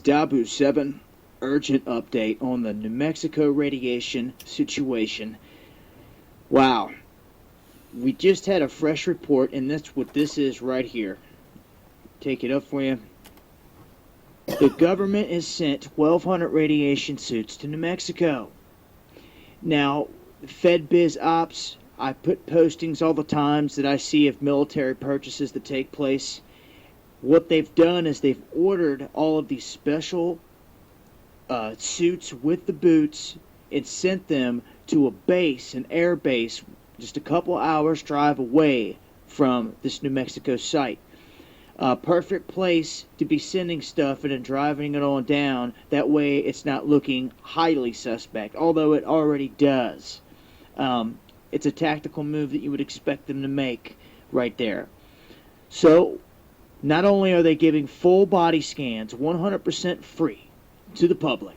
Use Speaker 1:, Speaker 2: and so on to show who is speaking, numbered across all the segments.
Speaker 1: Dabu 7, urgent update on the New Mexico radiation situation. Wow. We just had a fresh report, and that's what this is right here. Take it up for you. The government has sent 1,200 radiation suits to New Mexico. Now, FedBiz Ops, I put postings all the times that I see of military purchases that take place. What they've done is they've ordered all of these special suits with the boots and sent them to a base, an air base, just a couple hours drive away from this New Mexico site. Perfect place to be sending stuff and then driving it on down. That way it's not looking highly suspect, although it already does. It's a tactical move that you would expect them to make right there. So, not only are they giving full body scans 100% free to the public,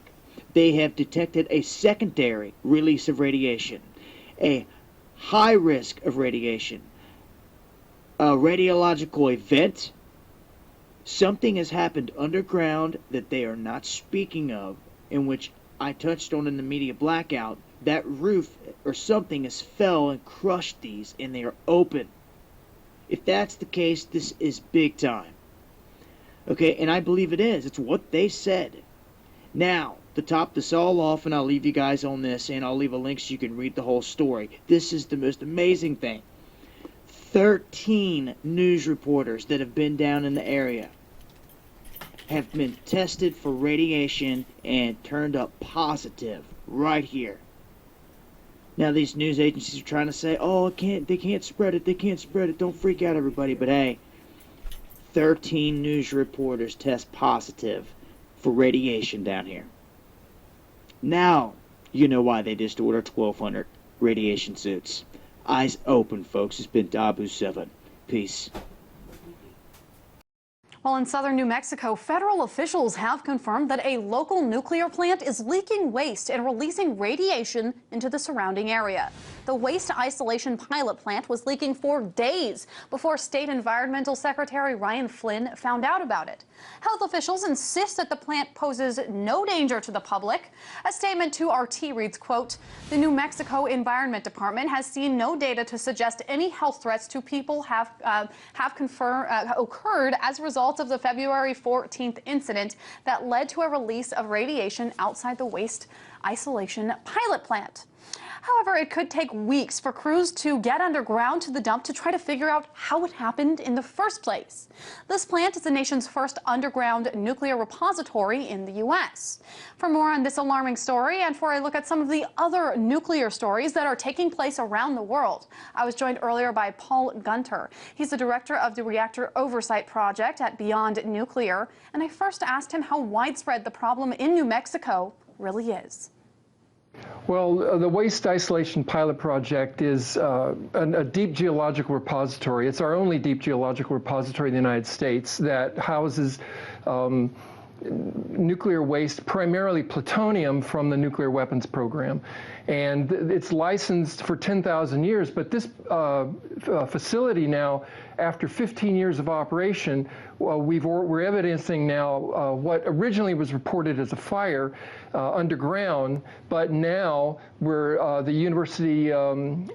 Speaker 1: they have detected a secondary release of radiation, a high risk of radiation, a radiological event. Something has happened underground that they are not speaking of, in which I touched on in the media blackout. That roof or something has fell and crushed these, and they are open. If that's the case, this is big time. Okay, and I believe it is. It's what they said. Now, to top this all off, and I'll leave you guys on this, and I'll leave a link so you can read the whole story. This is the most amazing thing. 13 news reporters that have been down in the area have been tested for radiation and turned up positive right here. Now these news agencies are trying to say, oh, they can't spread it, don't freak out everybody, but hey, 13 news reporters test positive for radiation down here. Now, you know why they just ordered 1,200 radiation suits. Eyes open, folks. It's been Dabu 7. Peace.
Speaker 2: Well, in southern New Mexico, federal officials have confirmed that a local nuclear plant is leaking waste and releasing radiation into the surrounding area. The waste isolation pilot plant was leaking for days before State Environmental Secretary Ryan Flynn found out about it. Health officials insist that the plant poses no danger to the public. A statement to RT reads, quote, "The New Mexico Environment Department has seen no data to suggest any health threats to people have occurred as a result of the February 14th incident that led to a release of radiation outside the waste isolation pilot plant." However, it could take weeks for crews to get underground to the dump to try to figure out how it happened in the first place. This plant is the nation's first underground nuclear repository in the U.S. For more on this alarming story and for a look at some of the other nuclear stories that are taking place around the world, I was joined earlier by Paul Gunter. He's the director of the Reactor Oversight Project at Beyond Nuclear, and I first asked him how widespread the problem in New Mexico really is.
Speaker 3: Well, the Waste Isolation Pilot Project is a deep geological repository. It's our only deep geological repository in the United States that houses nuclear waste, primarily plutonium from the nuclear weapons program. And it's licensed for 10,000 years, but this facility now, after 15 years of operation, we're evidencing now what originally was reported as a fire underground, but now the university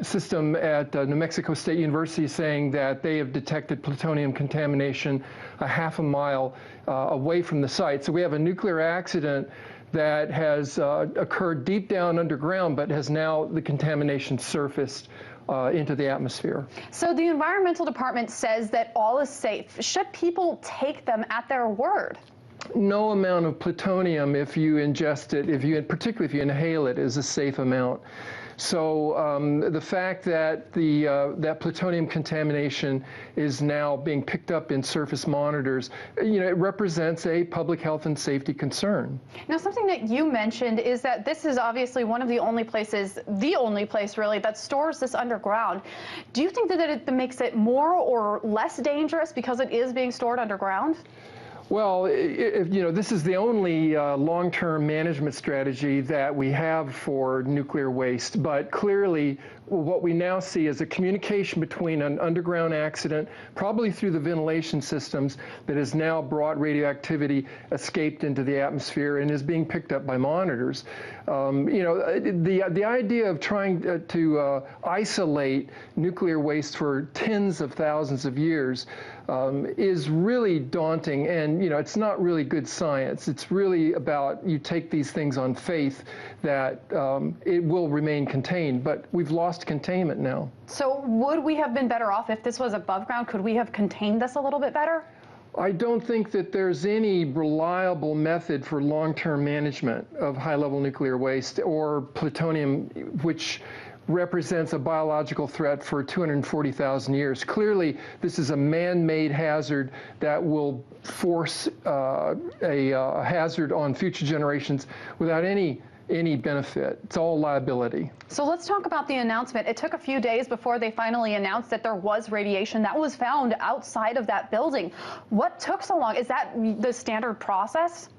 Speaker 3: system at New Mexico State University is saying that they have detected plutonium contamination a half a mile away from the site. So we have a nuclear accident that has occurred deep down underground, but has now the contamination surfaced into the atmosphere.
Speaker 2: So the Environmental Department says that all is safe. Should people take them at their word?
Speaker 3: No amount of plutonium, if you ingest it, particularly if you inhale it, is a safe amount. So the fact that that plutonium contamination is now being picked up in surface monitors, it represents a public health and safety concern.
Speaker 2: Now, something that you mentioned is that this is obviously one of the only places, the only place really, that stores this underground. Do you think that it makes it more or less dangerous because it is being stored underground?
Speaker 3: Well, this is the only long-term management strategy that we have for nuclear waste, but clearly what we now see is a communication between an underground accident, probably through the ventilation systems, that has now brought radioactivity, escaped into the atmosphere, and is being picked up by monitors. The idea of trying to isolate nuclear waste for tens of thousands of years is really daunting, and it's not really good science. It's really about you take these things on faith that it will remain contained, but we've lost containment now.
Speaker 2: So would we have been better off if this was above ground? Could we have contained this a little bit better?
Speaker 3: I don't think that there's any reliable method for long-term management of high-level nuclear waste or plutonium, which represents a biological threat for 240,000 years. Clearly, this is a man-made hazard that will force a hazard on future generations without any benefit. It's all liability.
Speaker 2: So let's talk about the announcement. It took a few days before they finally announced that there was radiation that was found outside of that building. What took so long? Is that the standard process?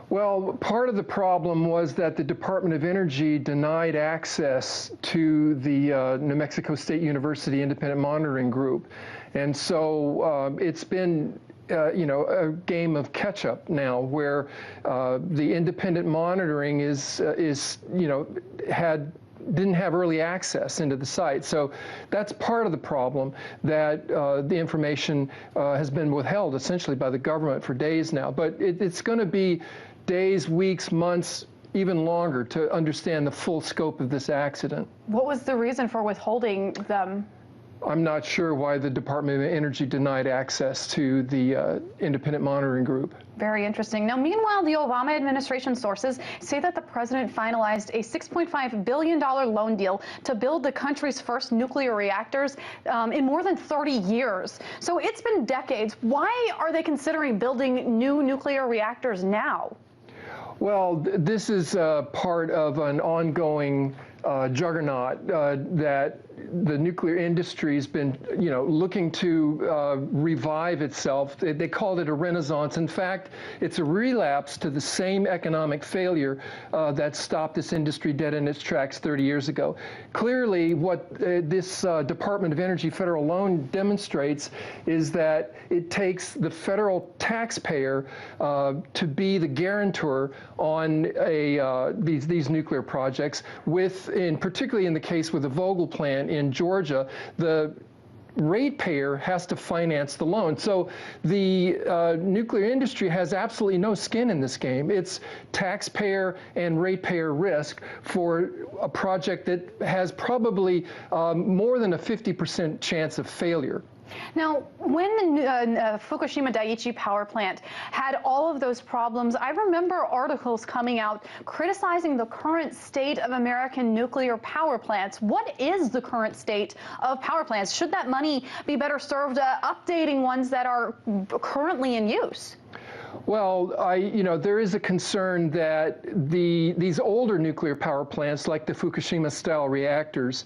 Speaker 3: Well, part of the problem was that the Department of Energy denied access to the New Mexico State University Independent Monitoring Group. And so it's been a game of catch-up now, where the independent monitoring didn't have early access into the site. So that's part of the problem, that the information has been withheld essentially by the government for days now. But it's going to be days, weeks, months, even longer to understand the full scope of this accident.
Speaker 2: What was the reason for withholding them?
Speaker 3: I'm not sure why the Department of Energy denied access to the independent monitoring group.
Speaker 2: Very interesting. Now, meanwhile, the Obama administration sources say that the president finalized a $6.5 billion loan deal to build the country's first nuclear reactors in more than 30 years. So it's been decades. Why are they considering building new nuclear reactors now?
Speaker 3: Well, this is part of an ongoing juggernaut that the nuclear industry has been, looking to revive itself. They called it a renaissance. In fact, it's a relapse to the same economic failure that stopped this industry dead in its tracks 30 years ago. Clearly, what this Department of Energy federal loan demonstrates is that it takes the federal taxpayer to be the guarantor on these nuclear projects, particularly in the case with the Vogtle plant in Georgia, the ratepayer has to finance the loan. So the nuclear industry has absolutely no skin in this game. It's taxpayer and ratepayer risk for a project that has probably more than a 50% chance of failure.
Speaker 2: Now, when the Fukushima Daiichi power plant had all of those problems, I remember articles coming out criticizing the current state of American nuclear power plants. What is the current state of power plants? Should that money be better served updating ones that are currently in use?
Speaker 3: Well, there is a concern that these older nuclear power plants, like the Fukushima-style reactors,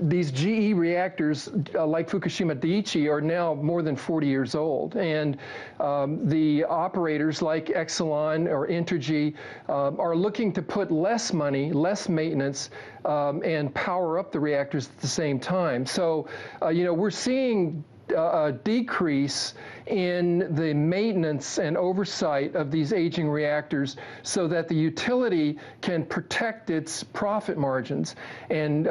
Speaker 3: these GE reactors, like Fukushima Daiichi, are now more than 40 years old, and the operators like Exelon or Entergy are looking to put less money, less maintenance, and power up the reactors at the same time. So, we're seeing a decrease in the maintenance and oversight of these aging reactors so that the utility can protect its profit margins. And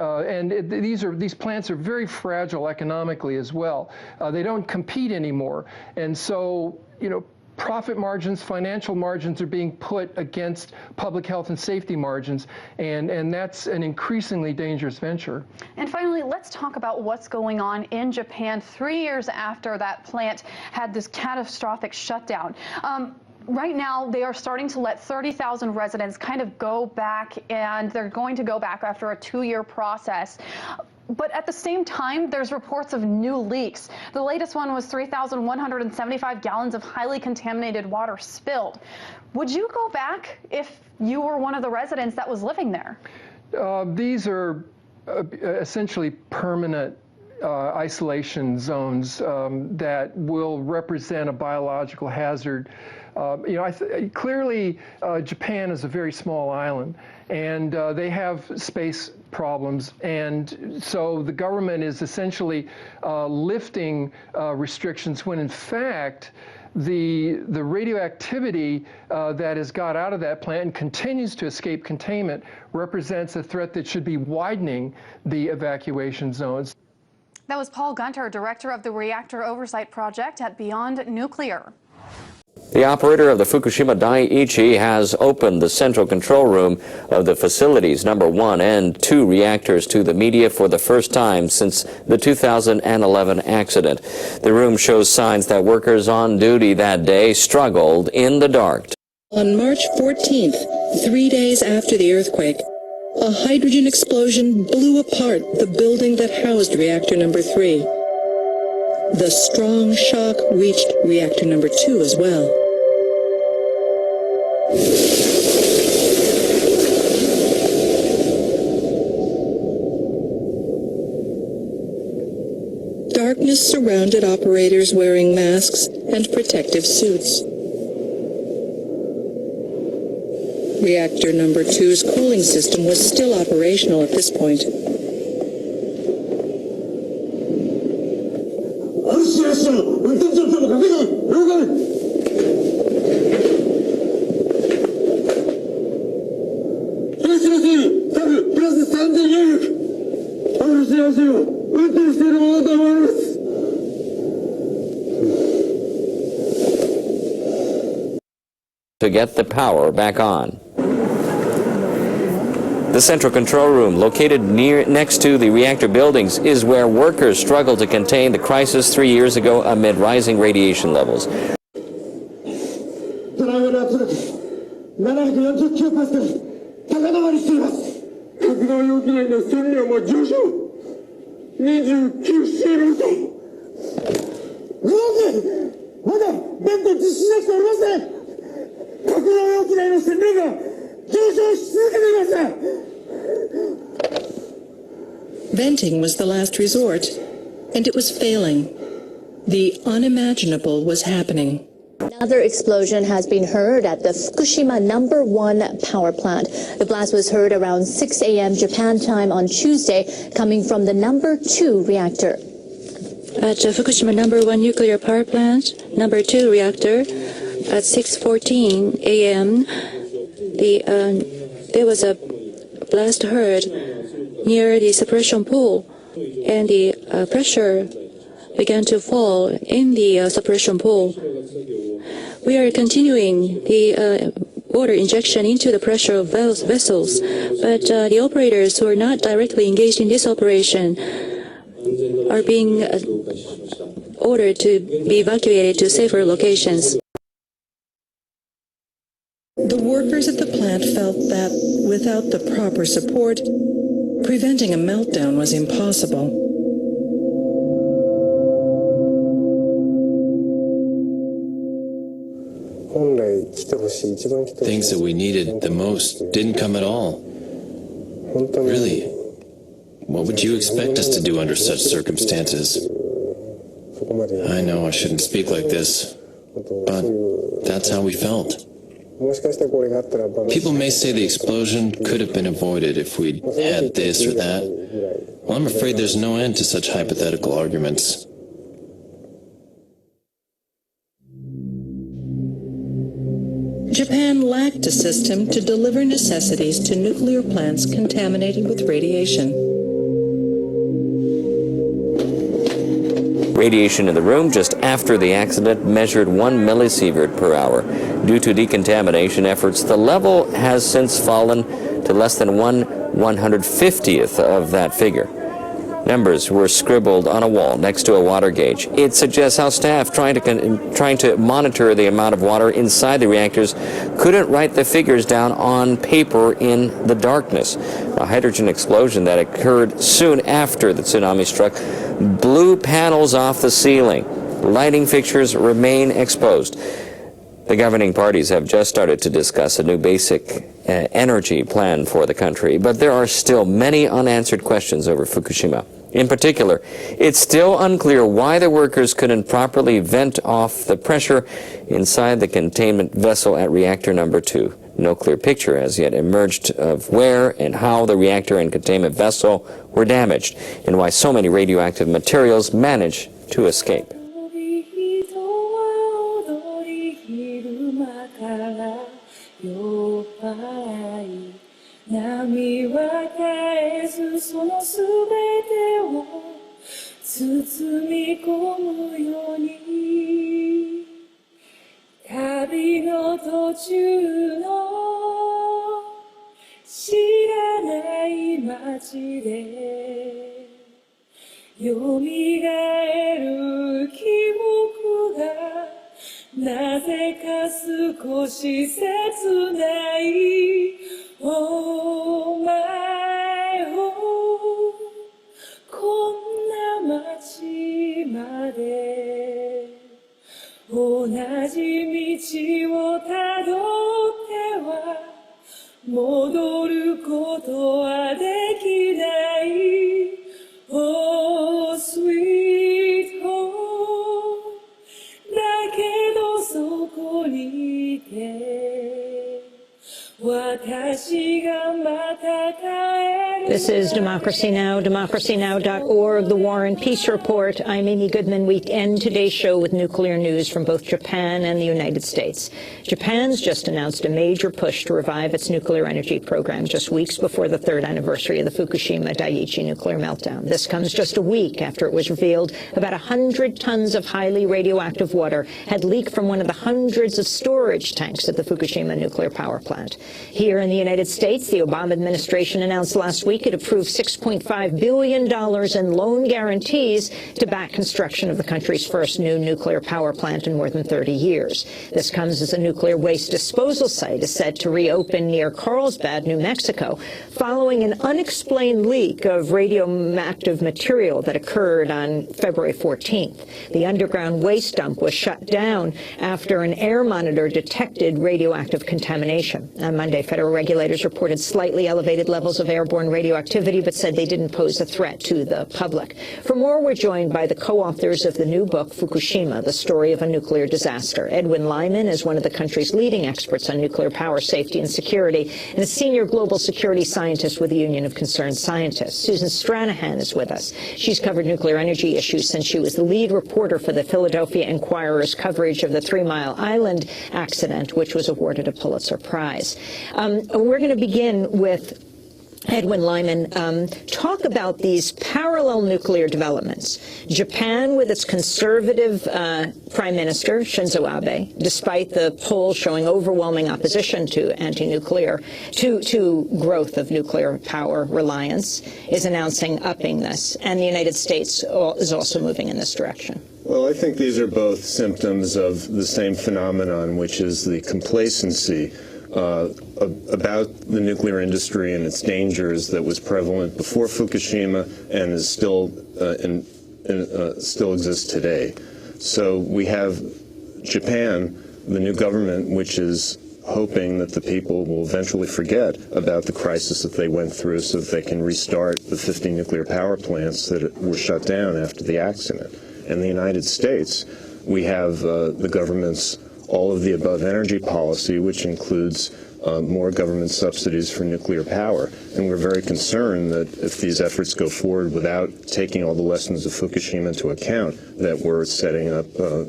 Speaker 3: these plants are very fragile economically as well. They don't compete anymore. And so, profit margins, financial margins are being put against public health and safety margins, and that's an increasingly dangerous venture.
Speaker 2: And finally, let's talk about what's going on in Japan 3 years after that plant had this catastrophic shutdown. Right now, they are starting to let 30,000 residents kind of go back, and they're going to go back after a 2-year process. But at the same time, there's reports of new leaks. The latest one was 3,175 gallons of highly contaminated water spilled. Would you go back if you were one of the residents that was living there?
Speaker 3: These are essentially permanent isolation zones that will represent a biological hazard. Clearly, Japan is a very small island, and they have space problems, and so the government is essentially lifting restrictions when, in fact, the radioactivity that has got out of that plant and continues to escape containment represents a threat that should be widening the evacuation zones.
Speaker 2: That was Paul Gunter, director of the Reactor Oversight Project at Beyond Nuclear.
Speaker 4: The operator of the Fukushima Daiichi has opened the central control room of the facility's number 1 and 2 reactors to the media for the first time since the 2011 accident. The room shows signs that workers on duty that day struggled in the dark.
Speaker 5: On March 14th, 3 days after the earthquake, a hydrogen explosion blew apart the building that housed reactor number 3. The strong shock reached reactor number 2 as well. Darkness surrounded operators wearing masks and protective suits. Reactor number 2's cooling system was still operational at this point.
Speaker 4: To get the power back on. The central control room, located next to the reactor buildings, is where workers struggled to contain the crisis 3 years ago amid rising radiation levels.
Speaker 5: Venting was the last resort, and it was failing. The unimaginable was happening.
Speaker 6: Another explosion has been heard at the Fukushima number 1 power plant. The blast was heard around 6 a.m. Japan time on Tuesday, coming from the number 2 reactor.
Speaker 7: At Fukushima number 1 nuclear power plant, number 2 reactor, at 6:14 a.m., there was a blast heard near the suppression pool, and the pressure began to fall in the suppression pool. We are continuing the water injection into the pressure of vessels, but the operators who are not directly engaged in this operation are being ordered to be evacuated to safer locations.
Speaker 5: The workers at the plant felt that without the proper support, preventing a meltdown was impossible.
Speaker 8: Things that we needed the most didn't come at all. Really, what would you expect us to do under such circumstances? I know I shouldn't speak like this, but that's how we felt. People may say the explosion could have been avoided if we'd had this or that. Well, I'm afraid there's no end to such hypothetical arguments.
Speaker 5: Japan lacked a system to deliver necessities to nuclear plants contaminated with radiation.
Speaker 4: Radiation in the room just after the accident measured 1 millisievert per hour. Due to decontamination efforts, the level has since fallen to less than 1/150th of that figure. Numbers were scribbled on a wall next to a water gauge. It suggests how staff trying to monitor the amount of water inside the reactors couldn't write the figures down on paper in the darkness. A hydrogen explosion that occurred soon after the tsunami struck blew panels off the ceiling. Lighting fixtures remain exposed. The governing parties have just started to discuss a new basic energy plan for the country, but there are still many unanswered questions over Fukushima. In particular, it's still unclear why the workers couldn't properly vent off the pressure inside the containment vessel at reactor number 2. No clear picture as yet emerged of where and how the reactor and containment vessel were damaged, and why so many radioactive materials managed to escape.
Speaker 9: This is Democracy Now!, democracynow.org, the War and Peace Report. I'm Amy Goodman. We end today's show with nuclear news from both Japan and the United States. Japan's just announced a major push to revive its nuclear energy program just weeks before the 3rd anniversary of the Fukushima Daiichi nuclear meltdown. This comes just a week after it was revealed about 100 tons of highly radioactive water had leaked from one of the hundreds of storage tanks at the Fukushima nuclear power plant. Here in the United States, the Obama administration announced last week it approved $6.5 billion in loan guarantees to back construction of the country's first new nuclear power plant in more than 30 years. This comes as a nuclear waste disposal site is set to reopen near Carlsbad, New Mexico, following an unexplained leak of radioactive material that occurred on February 14th. The underground waste dump was shut down after an air monitor detected radioactive contamination. On Monday, federal regulators reported slightly elevated levels of airborne radioactivity, but said they didn't pose a threat to the public. For more, we're joined by the co-authors of the new book, Fukushima, The Story of a Nuclear Disaster. Edwin Lyman is one of the country's leading experts on nuclear power safety and security, and a senior global security scientist with the Union of Concerned Scientists. Susan Stranahan is with us. She's covered nuclear energy issues since she was the lead reporter for the Philadelphia Inquirer's coverage of the 3 Mile Island accident, which was awarded a Pulitzer Prize. We're going to begin with Edwin Lyman. Talk about these parallel nuclear developments. Japan, with its conservative Prime Minister, Shinzo Abe, despite the polls showing overwhelming opposition to anti-nuclear, to growth of nuclear power reliance, is announcing upping this. And the United States is also moving in this direction.
Speaker 10: Well, I think these are both symptoms of the same phenomenon, which is the complacency about the nuclear industry and its dangers that was prevalent before Fukushima and is still still exists today. So we have Japan, the new government, which is hoping that the people will eventually forget about the crisis that they went through so that they can restart the 50 nuclear power plants that were shut down after the accident. In the United States, we have the government's all of the above energy policy, which includes more government subsidies for nuclear power. And we're very concerned that if these efforts go forward without taking all the lessons of Fukushima into account, that we're setting up a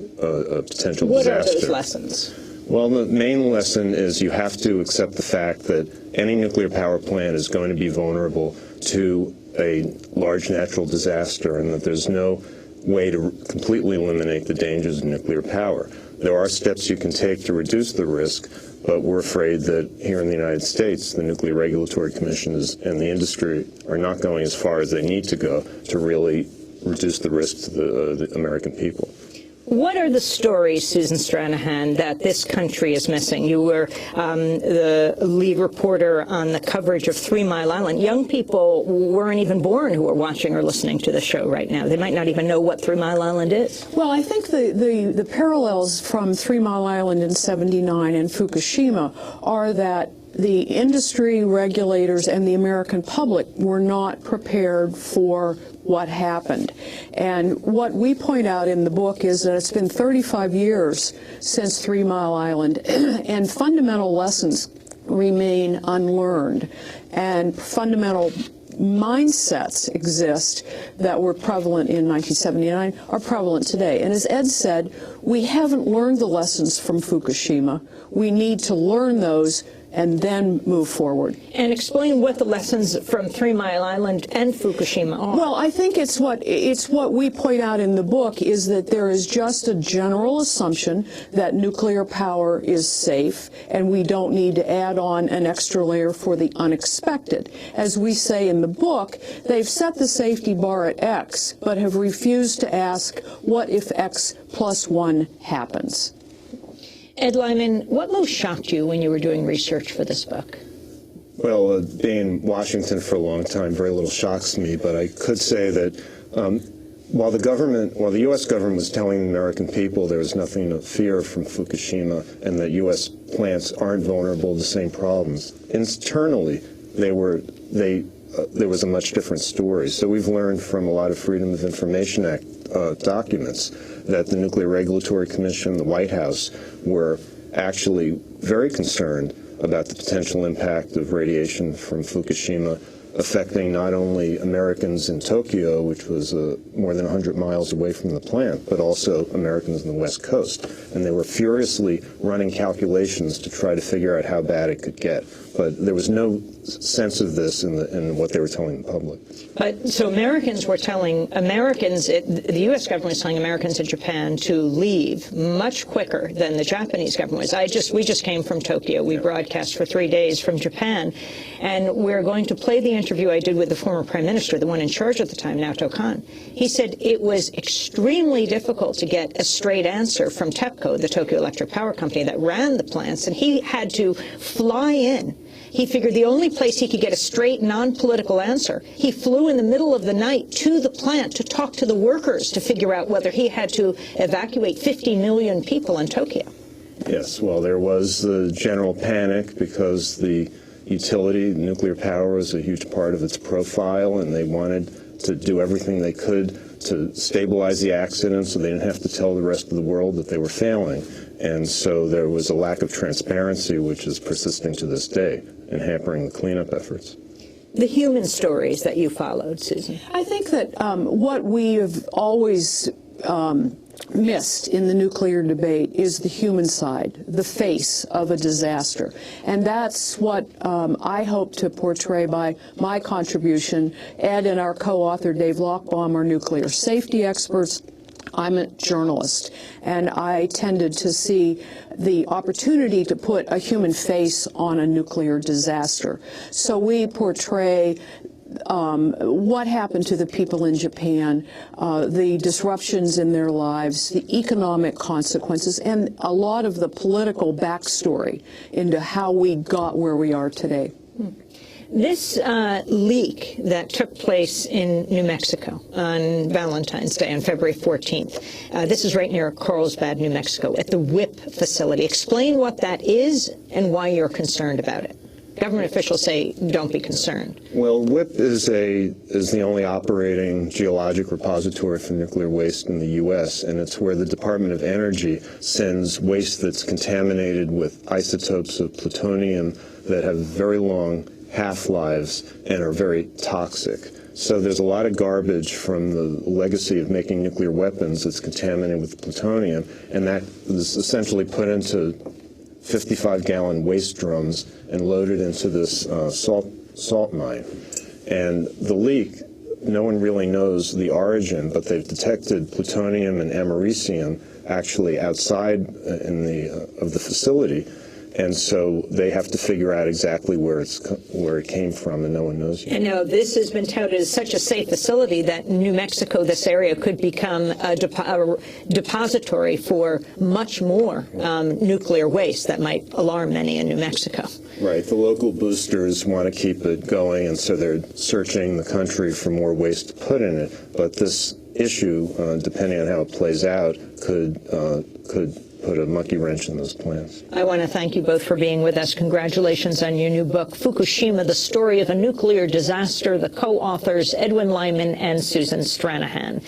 Speaker 10: potential disaster.
Speaker 9: What are those lessons?
Speaker 10: Well, the main lesson is you have to accept the fact that any nuclear power plant is going to be vulnerable to a large natural disaster, and that there's no way to completely eliminate the dangers of nuclear power. There are steps you can take to reduce the risk, but we're afraid that here in the United States, the Nuclear Regulatory Commission and the industry are not going as far as they need to go to really reduce the risk to the American people.
Speaker 9: What are the stories, Susan Stranahan, that this country is missing? You were the lead reporter on the coverage of 3 Mile Island. Young people weren't even born who are watching or listening to the show right now. They might not even know what 3 Mile Island is.
Speaker 11: Well, I think the parallels from 3 Mile Island in '79 and Fukushima are that the industry regulators and the American public were not prepared for what happened. And what we point out in the book is that it's been 35 years since 3 Mile Island, and fundamental lessons remain unlearned, and fundamental mindsets exist that were prevalent in 1979 are prevalent today. And as Ed said, we haven't learned the lessons from Fukushima. We need to learn those and then move forward.
Speaker 9: And explain what the lessons from 3 Mile Island and Fukushima are.
Speaker 11: Well, I think it's what we point out in the book is that there is just a general assumption that nuclear power is safe, and we don't need to add on an extra layer for the unexpected. As we say in the book, they've set the safety bar at X, but have refused to ask, what if X plus 1 happens?
Speaker 9: Ed Lyman, what most shocked you when you were doing research for this book?
Speaker 10: Well, being in Washington for a long time, very little shocks me, but I could say that while the U.S. government was telling the American people there was nothing to fear from Fukushima and that U.S. plants aren't vulnerable to the same problems, internally there was a much different story. So we've learned from a lot of Freedom of Information Act documents that the Nuclear Regulatory Commission, the White House, were actually very concerned about the potential impact of radiation from Fukushima affecting not only Americans in Tokyo, which was more than 100 miles away from the plant, but also Americans on the West Coast. And they were furiously running calculations to try to figure out how bad it could get. But there was no sense of this in what they were telling the public.
Speaker 9: But so Americans were telling the U.S. government was telling Americans in Japan to leave much quicker than the Japanese government was. We just came from Tokyo. We broadcast for 3 days from Japan, and we're going to play the interview I did with the former prime minister, the one in charge at the time, Naoto Kan. He said it was extremely difficult to get a straight answer from TEPCO, the Tokyo Electric Power Company that ran the plants, and he had to fly in. He figured the only place he could get a straight, non-political answer, he flew in the middle of the night to the plant to talk to the workers to figure out whether he had to evacuate 50 million people in Tokyo.
Speaker 10: Yes, well, there was the general panic because the utility, nuclear power, was a huge part of its profile, and they wanted to do everything they could to stabilize the accident so they didn't have to tell the rest of the world that they were failing. And so there was a lack of transparency, which is persisting to this day and hampering the cleanup efforts.
Speaker 9: The human stories that you followed, Susan.
Speaker 11: I think that what we have always missed in the nuclear debate is the human side, the face of a disaster. And that's what I hope to portray by my contribution. Ed and our co-author, Dave Lochbaum, are nuclear safety experts. I'm a journalist, and I tended to see the opportunity to put a human face on a nuclear disaster. So we portray what happened to the people in Japan, the disruptions in their lives, the economic consequences, and a lot of the political backstory into how we got where we are today.
Speaker 9: This leak that took place in New Mexico on Valentine's Day, on February 14th, this is right near Carlsbad, New Mexico, at the WIPP facility. Explain what that is and why you're concerned about it. Government officials say don't be concerned.
Speaker 10: Well, WIPP is the only operating geologic repository for nuclear waste in the U.S., and it's where the Department of Energy sends waste that's contaminated with isotopes of plutonium that have very long half-lives and are very toxic. So there's a lot of garbage from the legacy of making nuclear weapons that's contaminated with plutonium, and that is essentially put into 55-gallon waste drums and loaded into this salt mine. And the leak, no one really knows the origin, but they've detected plutonium and americium actually outside of the facility. And so they have to figure out exactly where it came from, and no one knows yet.
Speaker 9: And now this has been touted as such a safe facility that New Mexico, this area, could become a depository for much more nuclear waste that might alarm many in New Mexico.
Speaker 10: Right. The local boosters want to keep it going, and so they're searching the country for more waste to put in it. But this issue, depending on how it plays out, could put a monkey wrench in those plans.
Speaker 9: I want to thank you both for being with us. Congratulations on your new book, Fukushima, The Story of a Nuclear Disaster. The co-authors, Edwin Lyman and Susan Stranahan.